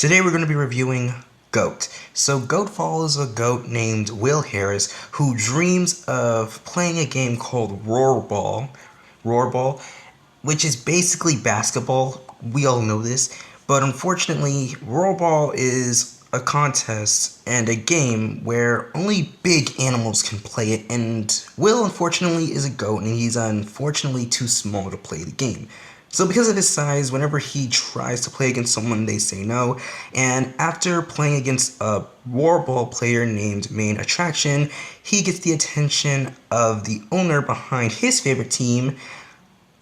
Today we're going to be reviewing Goat. So Goat follows a goat named Will Harris who dreams of playing a game called Rollerball, which is basically basketball. We all know this, but unfortunately, Rollerball is a contest and a game where only big animals can play it, and Will unfortunately is a goat and he's unfortunately too small to play the game. So because of his size, whenever he tries to play against someone, they say no. And after playing against a Rollerball player named Main Attraction, he gets the attention of the owner behind his favorite team,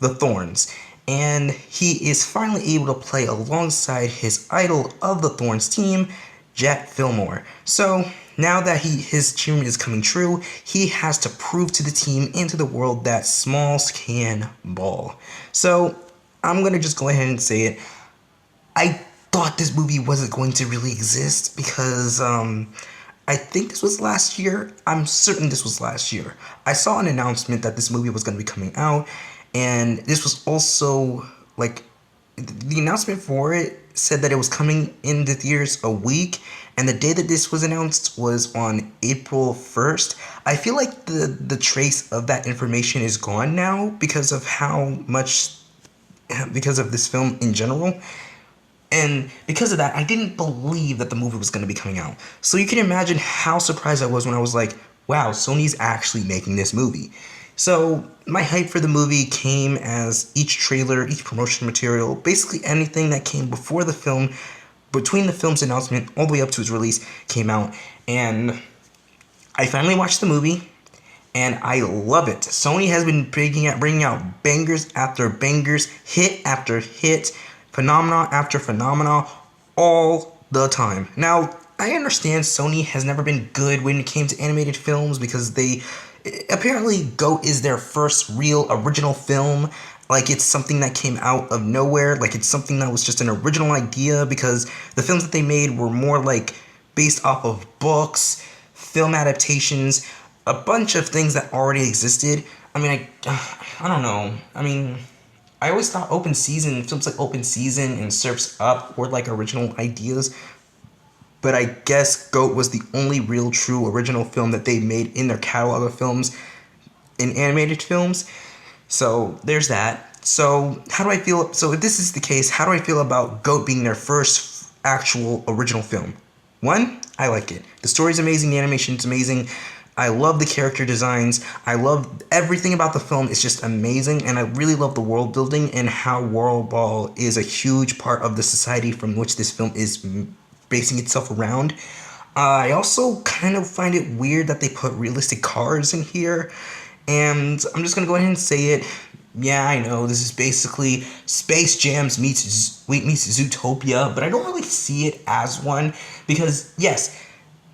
the Thorns. And he is finally able to play alongside his idol of the Thorns team, Jet Fillmore. So now that his dream is coming true, he has to prove to the team and to the world that smalls can ball. So I'm gonna just go ahead and say it. I thought this movie wasn't going to really exist because I think this was last year. I'm certain this was last year. I saw an announcement that this movie was going to be coming out, and this was also like the announcement for it said that it was coming in the theaters a week, and the day that this was announced was on April 1st. I feel like the trace of that information is gone now because of this film in general. And because of that, I didn't believe that the movie was going to be coming out. So you can imagine how surprised I was when I was like, wow, Sony's actually making this movie. So my hype for the movie came as each trailer, each promotion material, basically anything that came before the film, between the film's announcement all the way up to its release, came out. And I finally watched the movie, and I love it. Sony has been bringing out bangers after bangers, hit after hit, phenomena after phenomena, all the time. Now, I understand Sony has never been good when it came to animated films because apparently GOAT is their first real original film. Like it's something that came out of nowhere, like it's something that was just an original idea, because the films that they made were more like based off of books, film adaptations, a bunch of things that already existed. I mean, I don't know. I mean, I always thought films like Open Season and Surf's Up were like original ideas, but I guess GOAT was the only real true original film that they made in their catalog of films, in animated films. So there's that. So how do I feel? So if this is the case, how do I feel about GOAT being their first actual original film? One, I like it. The story's amazing, the animation's amazing. I love the character designs. I love everything about the film. It's just amazing, and I really love the world building and how Rollerball is a huge part of the society from which this film is basing itself around. I also kind of find it weird that they put realistic cars in here, and I'm just gonna go ahead and say it. Yeah, I know this is basically Space Jams meets Zootopia, but I don't really see it as one because yes,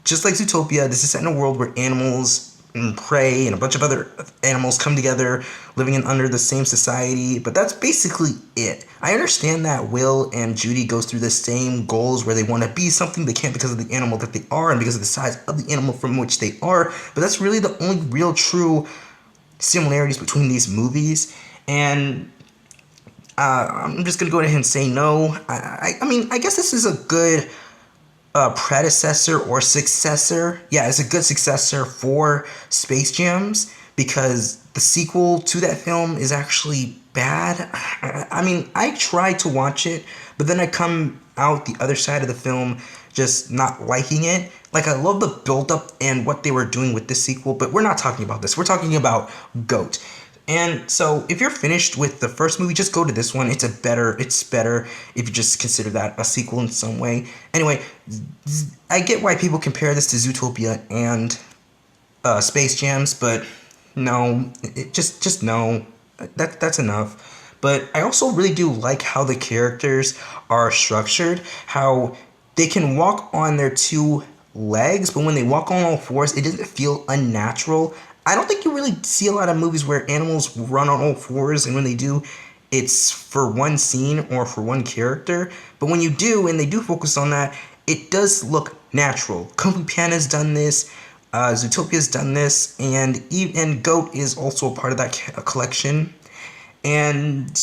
just like Zootopia, this is set in a world where animals and prey and a bunch of other animals come together, living under the same society, but that's basically it. I understand that Will and Judy goes through the same goals where they want to be something they can't because of the animal that they are and because of the size of the animal from which they are, but that's really the only real true similarities between these movies. And I'm just going to go ahead and say no. I mean, I guess this is a good predecessor or successor. Yeah, it's a good successor for Space Jams because the sequel to that film is actually bad. I mean, I tried to watch it, but then I come out the other side of the film just not liking it. Like, I love the build-up and what they were doing with this sequel, but we're not talking about this. We're talking about GOAT. And so if you're finished with the first movie, just go to this one. It's better if you just consider that a sequel in some way. Anyway, I get why people compare this to Zootopia and Space Jams, but no, just no. That's enough. But I also really do like how the characters are structured, how they can walk on their two legs, but when they walk on all fours, it doesn't feel unnatural. I don't think you really see a lot of movies where animals run on all fours, and when they do, it's for one scene or for one character. But when you do, and they do focus on that, it does look natural. Kung Fu Panda's done this, Zootopia's done this, and GOAT is also a part of that collection. And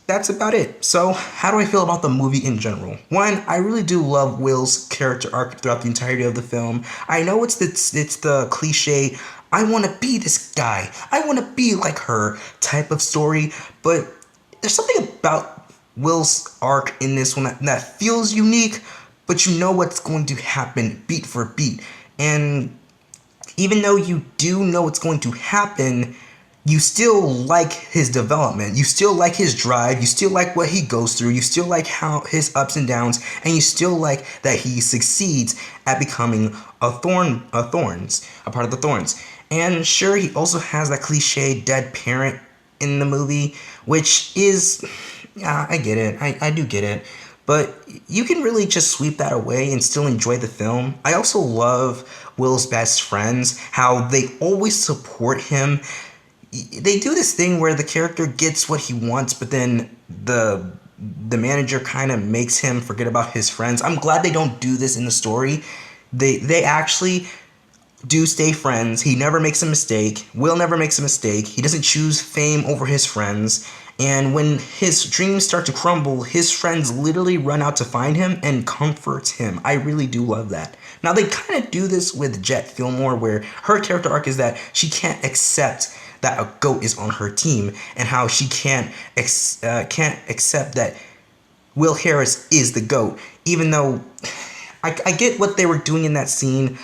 that's about it. So, how do I feel about the movie in general? One, I really do love Will's character arc throughout the entirety of the film. I know it's the cliche, I want to be this guy, I want to be like her type of story, but there's something about Will's arc in this one that feels unique, but you know what's going to happen beat for beat. And even though you do know what's going to happen, you still like his development. You still like his drive. You still like what he goes through. You still like how his ups and downs, and you still like that he succeeds at becoming a part of the Thorns. And sure, he also has that cliche dead parent in the movie, which is, yeah, I get it. I do get it. But you can really just sweep that away and still enjoy the film. I also love Will's best friends, how they always support him. They do this thing where the character gets what he wants, but then the manager kind of makes him forget about his friends. I'm glad they don't do this in the story. They actually do stay friends. He never makes a mistake. Will never makes a mistake. He doesn't choose fame over his friends. And when his dreams start to crumble, his friends literally run out to find him and comfort him. I really do love that. Now, they kind of do this with Jet Fillmore, where her character arc is that she can't accept that a goat is on her team, and how she can't accept that Will Harris is the GOAT, even though I get what they were doing in that scene,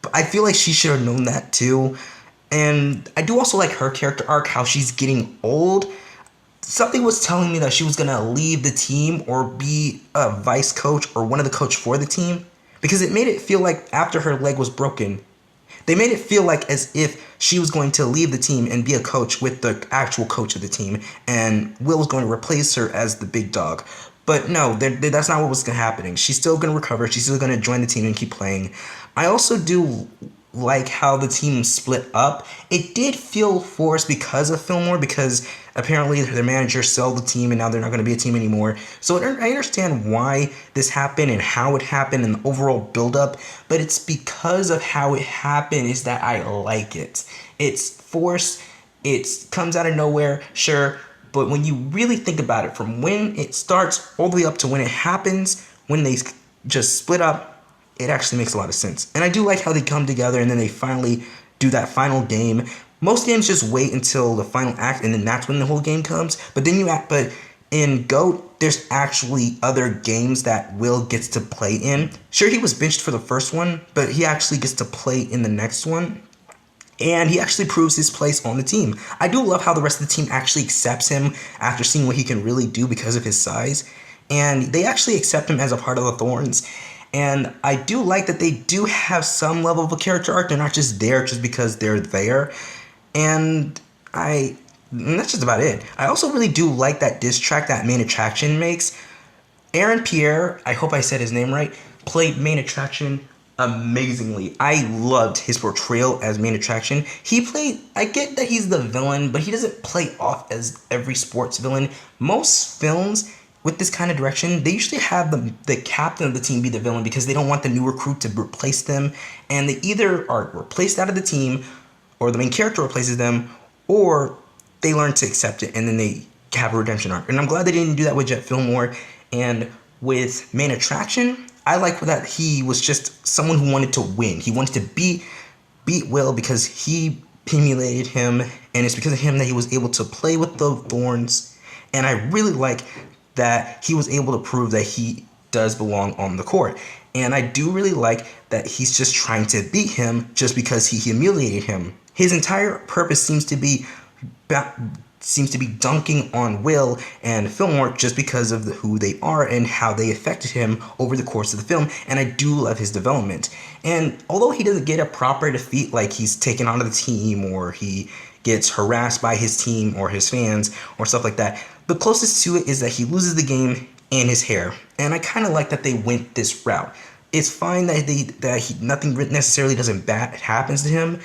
but I feel like she should have known that too. And I do also like her character arc, how she's getting old. Something was telling me that she was going to leave the team or be a vice coach or one of the coach for the team, because it made it feel like after her leg was broken, they made it feel like as if she was going to leave the team and be a coach with the actual coach of the team, and Will was going to replace her as the big dog. But no, that's not what was happening. She's still going to recover. She's still going to join the team and keep playing. I also do like how the team split up. It did feel forced because of Fillmore, because apparently their manager sold the team and now they're not going to be a team anymore. So I understand why this happened and how it happened and the overall buildup, but it's because of how it happened is that I like it. It's forced. It comes out of nowhere, sure, but when you really think about it, from when it starts all the way up to when it happens, when they just split up, it actually makes a lot of sense. And I do like how they come together and then they finally do that final game. Most games just wait until the final act and then that's when the whole game comes. But in GOAT, there's actually other games that Will gets to play in. Sure, he was benched for the first one, but he actually gets to play in the next one. And he actually proves his place on the team. I do love how the rest of the team actually accepts him after seeing what he can really do because of his size. And they actually accept him as a part of the Thorns. And I do like that they do have some level of a character arc. They're not just there just because they're there. And that's just about it. I also really do like that diss track that Main Attraction makes. Aaron Pierre, I hope I said his name right, played Main Attraction amazingly. I loved his portrayal as Main Attraction. I get that he's the villain, but he doesn't play off as every sports villain. Most films with this kind of direction, they usually have the captain of the team be the villain because they don't want the new recruit to replace them, and they either are replaced out of the team, or the main character replaces them, or they learn to accept it and then they have a redemption arc. And I'm glad they didn't do that with Jet Fillmore. And with Main Attraction, I like that he was just someone who wanted to win. He wanted to beat Will because he humiliated him, and it's because of him that he was able to play with the Thorns. And I really like that he was able to prove that he does belong on the court. And I do really like that he's just trying to beat him just because he humiliated him. His entire purpose seems to be dunking on Will and Fillmore just because of who they are and how they affected him over the course of the film. And I do love his development. And although he doesn't get a proper defeat, like he's taken onto the team or he gets harassed by his team or his fans or stuff like that, the closest to it is that he loses the game and his hair. And I kind of like that they went this route. It's fine that nothing necessarily doesn't bad happens to him.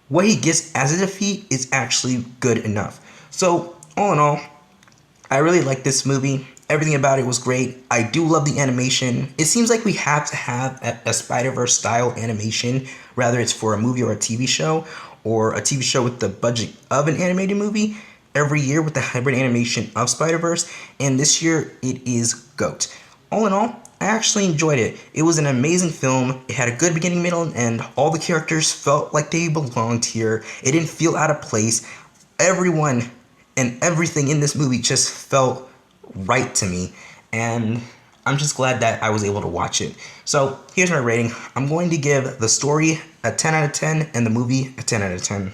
What he gets as a defeat is actually good enough. So, all in all, I really like this movie. Everything about it was great. I do love the animation. It seems like we have to have a Spider-Verse style animation, whether it's for a movie or a TV show, or a TV show with the budget of an animated movie. every year with the hybrid animation of Spider-Verse, and this year it is GOAT. All in all, I actually enjoyed it. It was an amazing film. It had a good beginning, middle, and end. All the characters felt like they belonged here. It didn't feel out of place. Everyone and everything in this movie just felt right to me, and I'm just glad that I was able to watch it. So here's my rating. I'm going to give the story a 10 out of 10 and the movie a 10 out of 10.